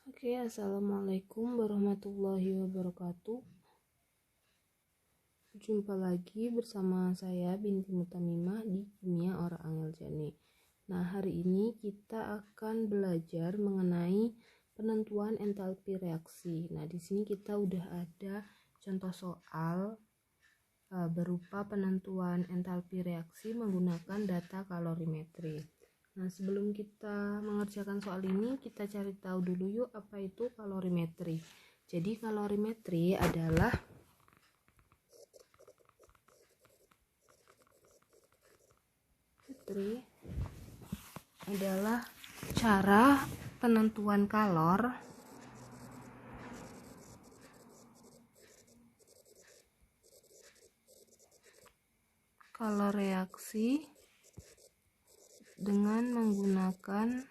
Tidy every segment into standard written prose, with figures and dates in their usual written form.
Oke, assalamualaikum warahmatullahi wabarakatuh. Jumpa lagi bersama saya Binti Mutamimah di Kimia Ora Angel Jane. Nah, hari ini kita akan belajar mengenai penentuan entalpi reaksi. Nah, di sini kita udah ada contoh soal berupa penentuan entalpi reaksi menggunakan data kalorimetri. Nah, sebelum kita mengerjakan soal ini, kita cari tahu dulu yuk apa itu kalorimetri. Jadi kalorimetri adalah cara penentuan kalor reaksi dengan menggunakan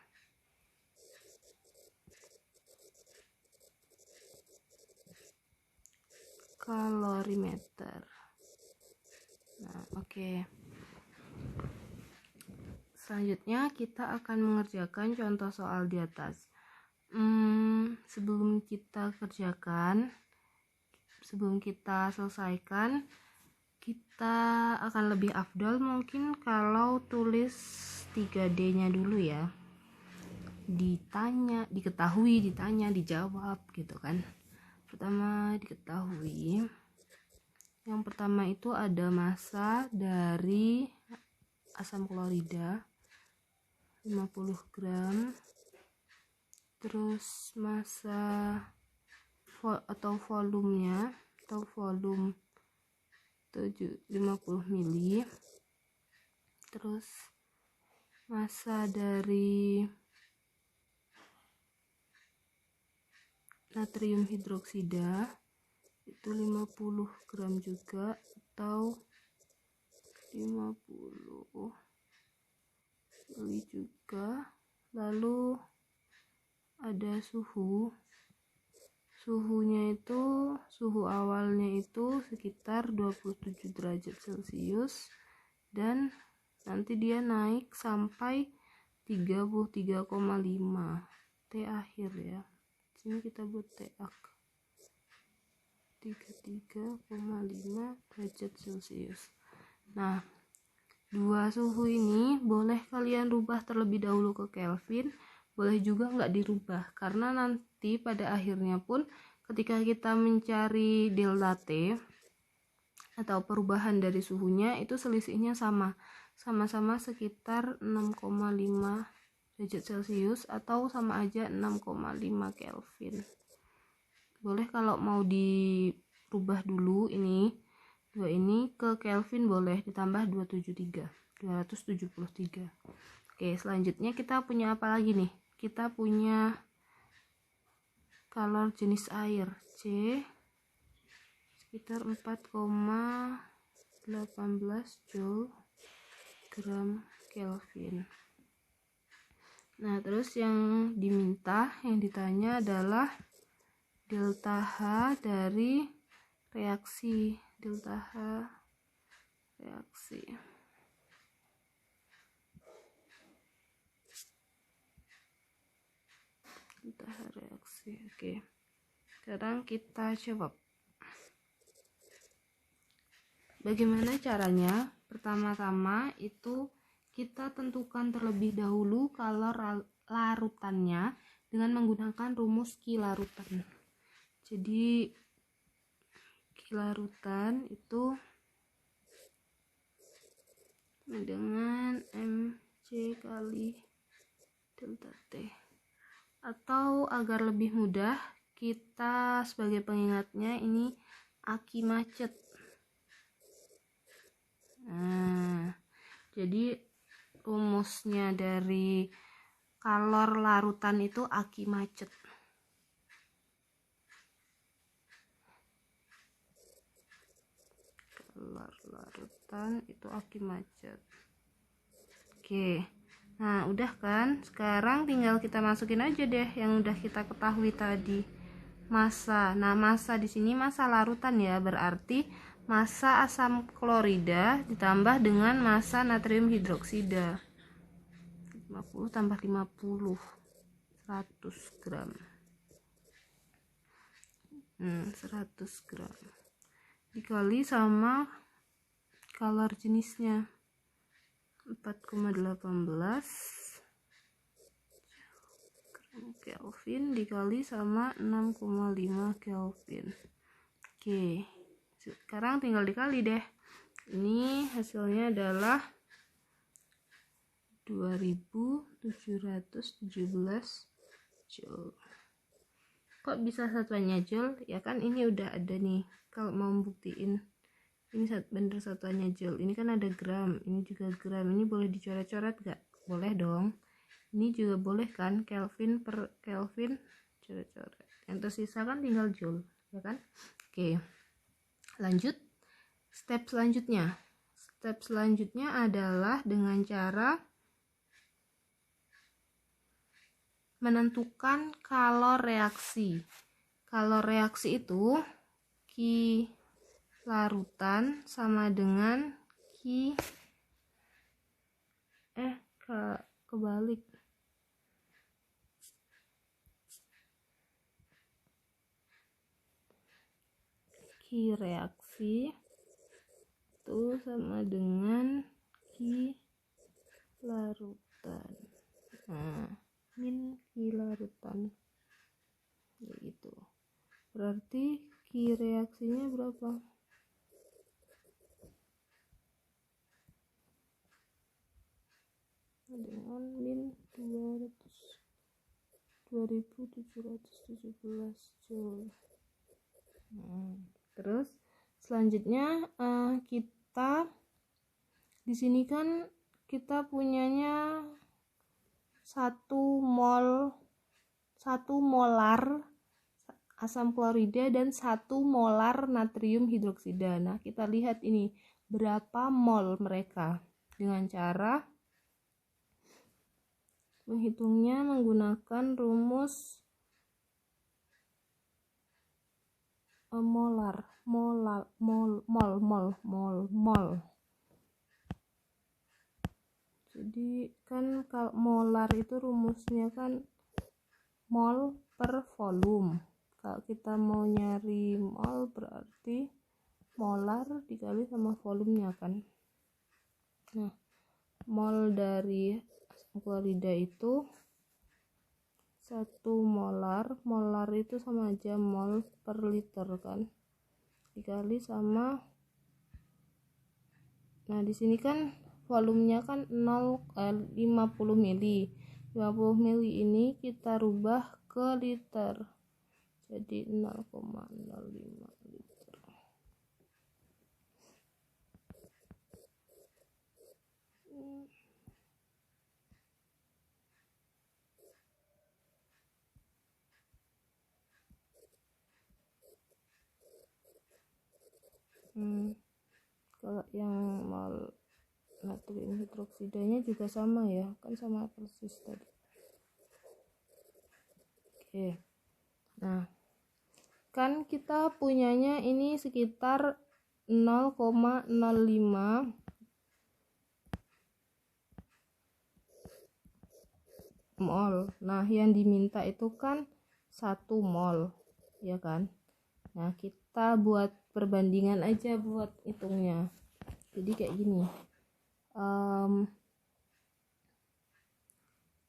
kalorimeter. Nah, oke. Selanjutnya kita akan mengerjakan contoh soal di atas. Sebelum kita selesaikan, kita akan lebih afdal mungkin kalau tulis 3D-nya dulu ya. Diketahui, ditanya, dijawab gitu kan. Pertama diketahui. Yang pertama itu ada massa dari asam klorida 50 gram, terus massa volume 50 mili, terus massa dari natrium hidroksida itu 50 gram juga atau 50 mili juga. Lalu ada suhunya itu, suhu awalnya itu sekitar 27 derajat Celcius dan nanti dia naik sampai 33,5 T akhir ya. Sini kita buat T ak 33,5 derajat Celcius. Nah, dua suhu ini boleh kalian rubah terlebih dahulu ke Kelvin, boleh juga nggak dirubah, karena nanti pada akhirnya pun ketika kita mencari delta T atau perubahan dari suhunya itu selisihnya sama-sama sekitar 6,5 derajat Celcius atau sama aja 6,5 Kelvin. Boleh kalau mau dirubah dulu ini ke Kelvin boleh ditambah 273. Oke, selanjutnya kita punya apa lagi nih? Kita punya kalor jenis air C sekitar 4,18 Joule gram Kelvin. Nah, terus yang ditanya adalah delta H dari reaksi. Delta H reaksi. Oke. Sekarang kita jawab. Bagaimana caranya? Pertama-tama itu kita tentukan terlebih dahulu kalor larutannya dengan menggunakan rumus Ki larutan. Jadi Ki larutan itu dengan MC kali delta T. Atau agar lebih mudah, kita sebagai pengingatnya ini aki macet. Nah, jadi rumusnya dari kalor larutan itu aki macet. Kalor larutan itu aki macet. Oke. Nah, udah kan? Sekarang tinggal kita masukin aja deh yang udah kita ketahui tadi. Massa. Nah, massa di sini massa larutan ya, berarti massa asam klorida ditambah dengan massa natrium hidroksida. 50 tambah 50 100 gram. 100 gram dikali sama kalor jenisnya 4,18 Kelvin dikali sama 6,5 Kelvin. Oke, sekarang tinggal dikali deh. Ini hasilnya adalah 2717 Joule. Kok bisa satuannya Joule? Ya kan ini udah ada nih. Kalau mau buktiin ini bener satuannya Joule. Ini kan ada gram, ini juga gram. Ini boleh dicoret-coret gak? Boleh dong. Ini juga boleh kan, Kelvin per Kelvin, coret-coret. Yang tersisa kan tinggal Joule, ya kan? Oke, lanjut. Step selanjutnya adalah dengan cara menentukan kalor reaksi. Kalor reaksi itu Q larutan sama dengan kebalik. Q reaksi itu sama dengan Q larutan. Nah, min Q larutan. Ya gitu. Berarti Q reaksinya berapa? Dengan min 2717 Joule. Terus selanjutnya kita di sini kan kita punyanya 1 molar asam klorida dan 1 molar natrium hidroksida. Nah, kita lihat ini berapa mol mereka dengan cara menghitungnya menggunakan rumus mol. Jadi kan kalau molar itu rumusnya kan mol per volume. Kalau kita mau nyari mol berarti molar dikali sama volumenya kan. Nah, mol dari asam klorida itu 1 molar itu sama aja mol per liter kan, dikali sama, nah di sini kan volumenya kan 50 mili. 50 mili ini kita rubah ke liter, jadi 0,05 liter. Kalau yang mol natrium hidroksidanya juga sama ya, kan sama persis tadi. Oke, nah kan kita punyanya ini sekitar 0,05 mol. Nah, yang diminta itu kan 1 mol, ya kan? Nah, kita buat perbandingan aja buat hitungnya. Jadi kayak gini.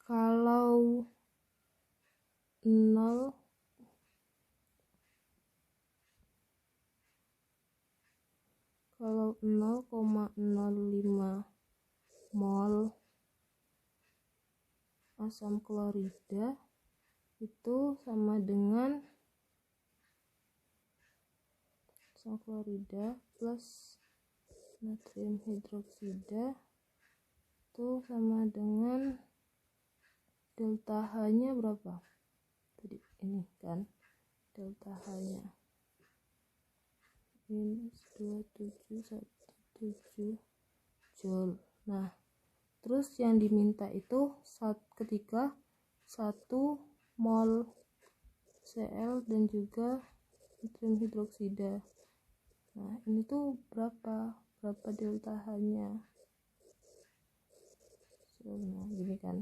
Kalau 0,05 mol asam klorida itu sama dengan asam klorida plus natrium hidroksida itu sama dengan delta H-nya berapa? Tadi ini kan delta H-nya minus 2717 Joule. Nah, terus yang diminta itu ketika 1 mol Cl dan juga natrium hidroksida. Nah, ini tuh berapa delta H-nya? Nah, gini kan.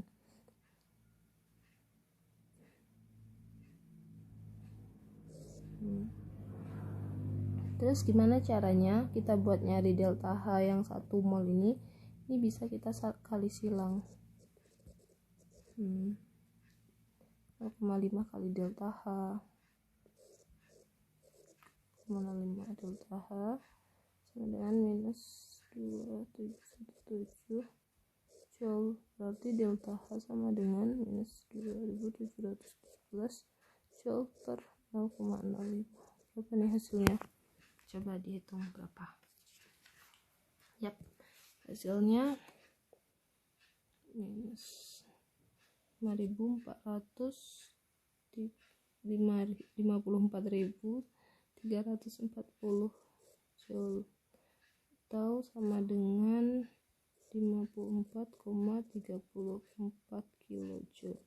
Terus gimana caranya kita buat nyari delta H yang 1 mol ini? Ini bisa kita kali silang. 0,5 kali delta H. 0,5 delta H sama dengan minus 2717 joule. Berarti delta H sama dengan minus 2717 joule per 0,05. Berapa nih hasilnya? Coba dihitung berapa. Yap, hasilnya minus 54.340 joule atau sama dengan 54,34 kilojoule.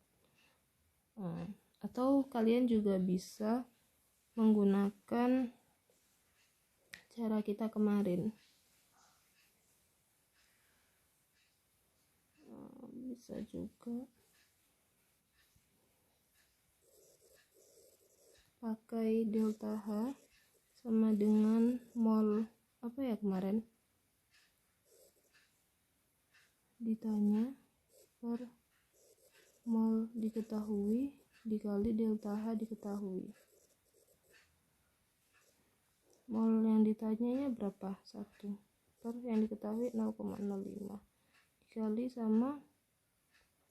Atau kalian juga bisa menggunakan cara kita kemarin, bisa juga pakai delta H sama dengan mol apa ya kemarin ditanya, per mol diketahui dikali delta H diketahui. Mol yang ditanyanya berapa? 1 per yang diketahui 0,05 dikali sama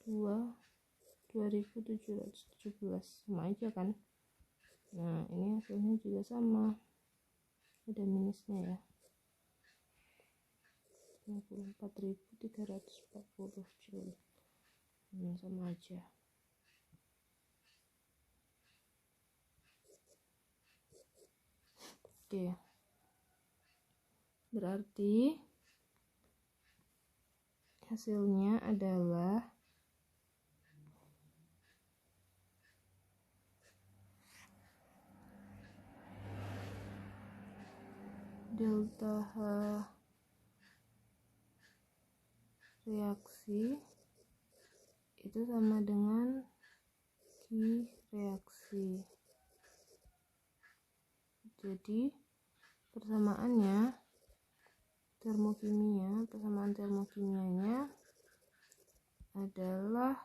2717, sama aja kan. Nah ini hasilnya juga sama, ada minusnya ya, 54.340 joule. Sama aja. Oke, berarti hasilnya adalah delta H reaksi itu sama dengan Q reaksi. Jadi persamaannya persamaan termokimianya adalah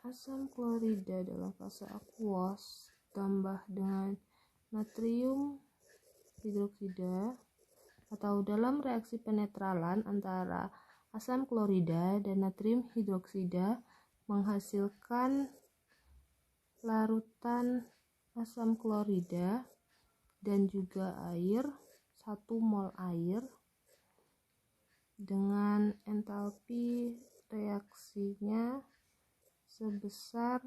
asam klorida dalam fase aquos tambah dengan natrium hidroksida, atau dalam reaksi penetralan antara asam klorida dan natrium hidroksida menghasilkan larutan asam klorida dan juga air, 1 mol air dengan entalpi reaksinya sebesar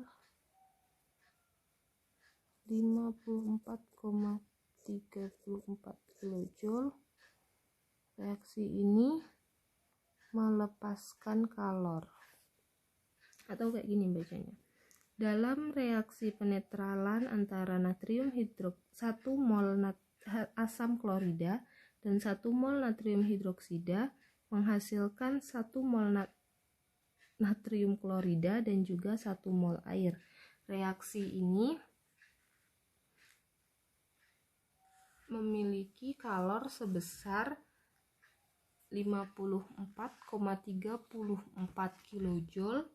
54,34 kilojoule. Reaksi ini melepaskan kalor, atau kayak gini bacanya. Dalam reaksi penetralan antara natrium 1 mol asam klorida dan 1 mol natrium hidroksida menghasilkan 1 mol natrium klorida dan juga 1 mol air. Reaksi ini memiliki kalor sebesar 54,34 kilojoule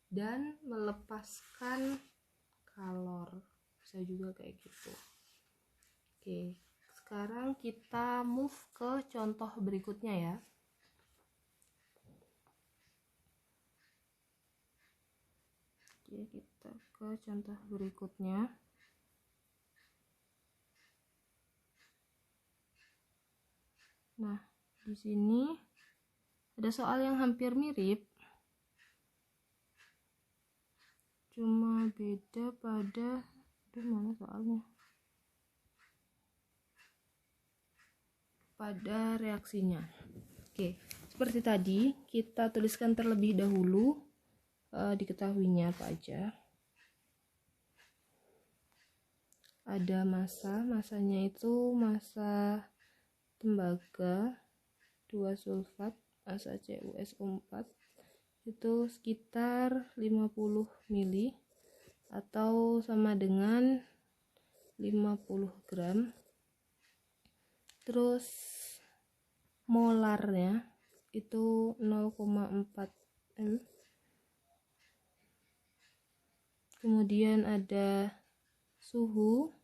dan melepaskan kalor, bisa juga kayak gitu. Oke, sekarang kita move ke contoh berikutnya ya. Oke, kita ke contoh berikutnya. Nah, di sini ada soal yang hampir mirip, cuma beda pada mana soalnya, pada reaksinya. Oke, seperti tadi kita tuliskan terlebih dahulu diketahuinya apa aja. Ada masanya itu massa tembaga 2 sulfat massa CuSO4 itu sekitar 50 mili atau sama dengan 50 gram. Terus molarnya itu 0,4 m. Kemudian ada suhunya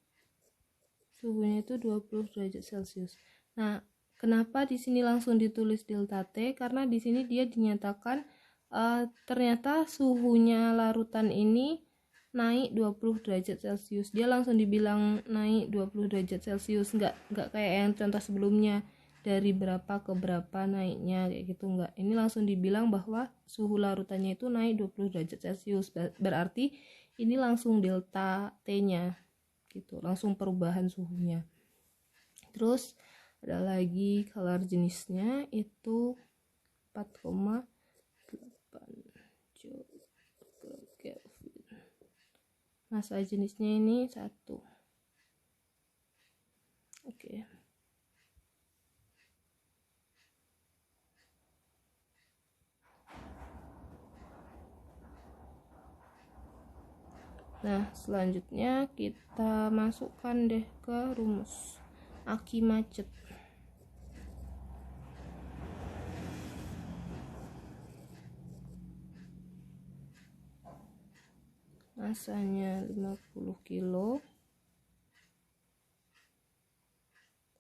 itu 20 derajat Celcius. Nah, kenapa di sini langsung ditulis delta T? Karena di sini dia dinyatakan ternyata suhunya larutan ini naik 20 derajat Celcius. Dia langsung dibilang naik 20 derajat Celcius, nggak kayak yang contoh sebelumnya dari berapa ke berapa naiknya kayak gitu, enggak. Ini langsung dibilang bahwa suhu larutannya itu naik 20 derajat Celcius. Berarti ini langsung delta T-nya gitu, langsung perubahan suhunya. Terus ada lagi color jenisnya itu 4,8 Joule per Kelvin. Massa jenisnya ini 1. Oke. Nah, selanjutnya kita masukkan deh ke rumus aki macet. Masanya 50 kilo.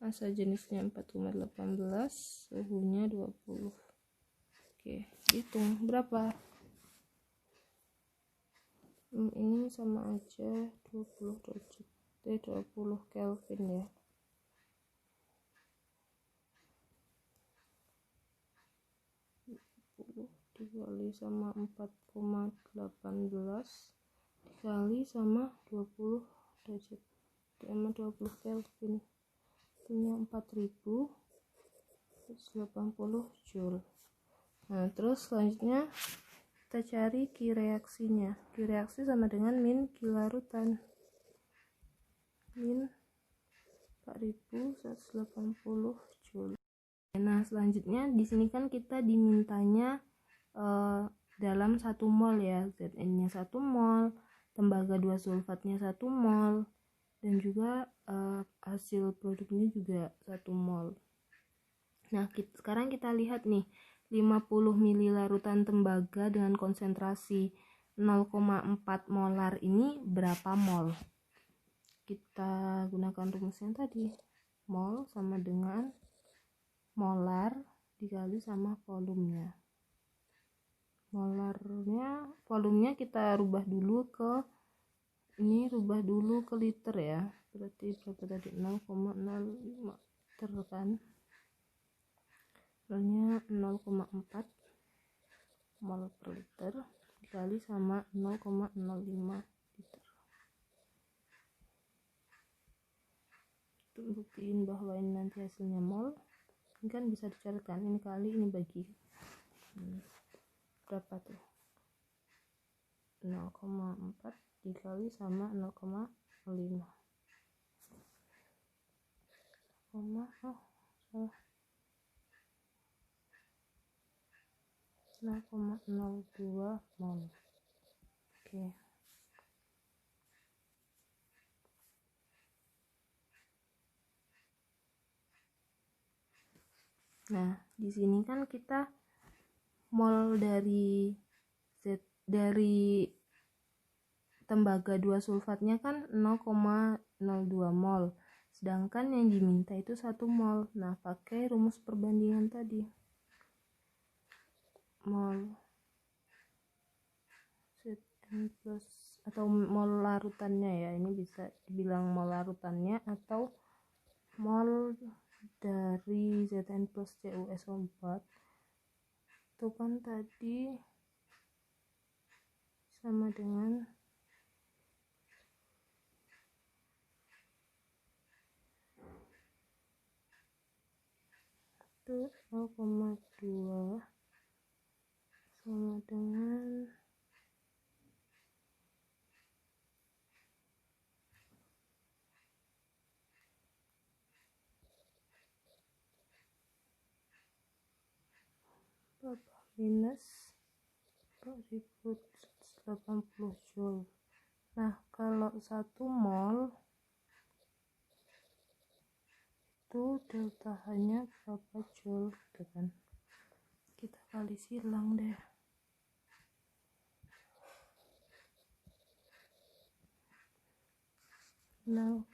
Massa jenisnya 4,18, suhunya 20. Oke, hitung berapa? Ini sama aja 20 derajat, 20 Kelvin ya. Dikali sama 4,18 dikali sama 20 derajat sama 20 Kelvin, punya 4080 Joule. Nah, terus selanjutnya kita cari Q reaksinya. Q reaksi sama dengan min Q larutan, min 4180 Joule. Nah, selanjutnya di sini kan kita dimintanya dalam 1 mol ya, Zn-nya 1 mol, tembaga 2 sulfatnya 1 mol, dan juga hasil produknya juga 1 mol. Nah, sekarang kita lihat nih, 50 ml larutan tembaga dengan konsentrasi 0,4 molar ini berapa mol? Kita gunakan rumusnya tadi, mol sama dengan molar dikali sama volumenya. Volumenya kita rubah dulu ke liter ya. Berarti berapa tadi? 0,05 liter kan. Soalnya 0,4 mol per liter dikali sama 0,05 liter. Untuk buktiin bahwa ini nanti hasilnya mol, ini kan bisa dicatatkan, ini kali, ini bagi. Berapa tuh? 0,4 dikali sama 0,5 0,02 mol. Oke. Nah, di sini kan kita mol dari tembaga 2 sulfatnya kan 0,02 mol. Sedangkan yang diminta itu 1 mol. Nah, pakai rumus perbandingan tadi. Mol Zn plus atau mol larutannya ya. Ini bisa dibilang mol larutannya atau mol dari Zn plus CuSO4. Itu kan tadi sama dengan itu 0,2 sama dengan 4080 Joule. Nah, kalau 1 mol itu delta H-nya berapa joule gitu kan. Kita kali silang deh. 0,02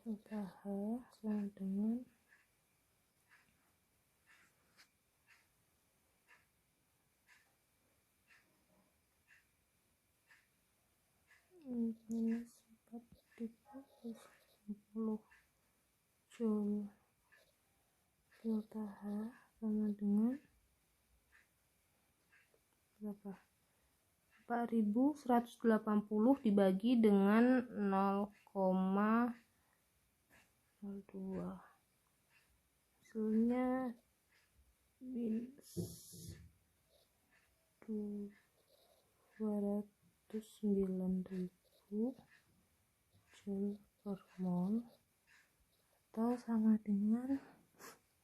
delta H sama dengan minus 4.90 joule. Delta H sama dengan berapa? 4180 dibagi dengan 0,02, hasilnya minus 209.000 joule per mol, atau sama dengan,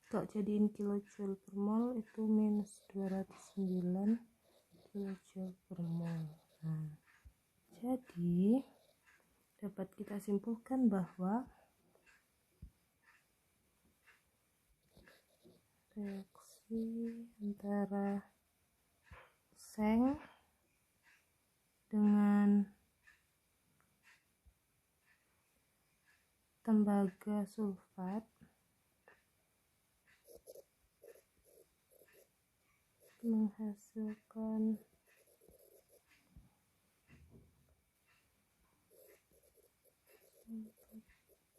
kalau jadiin kilojoule per mol itu minus 209 kilojoule per mol. Nah, jadi dapat kita simpulkan bahwa reaksi antara seng dengan tembaga sulfat menghasilkan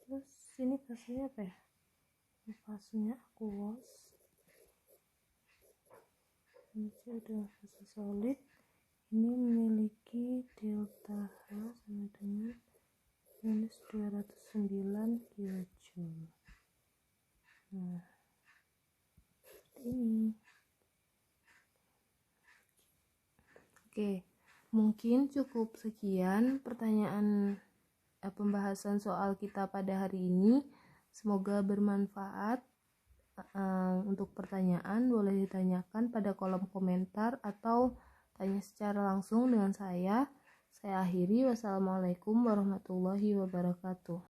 terus ini fasenya apa ya? Fasenya aqueous, ini sudah fase solid. Ini memiliki delta H sama dengan minus 209 kilojoule. Nah, seperti ini. Oke, mungkin cukup sekian pertanyaan pembahasan soal kita pada hari ini. Semoga bermanfaat. Untuk pertanyaan boleh ditanyakan pada kolom komentar atau tanya secara langsung dengan saya. Saya akhiri. Wassalamualaikum warahmatullahi wabarakatuh.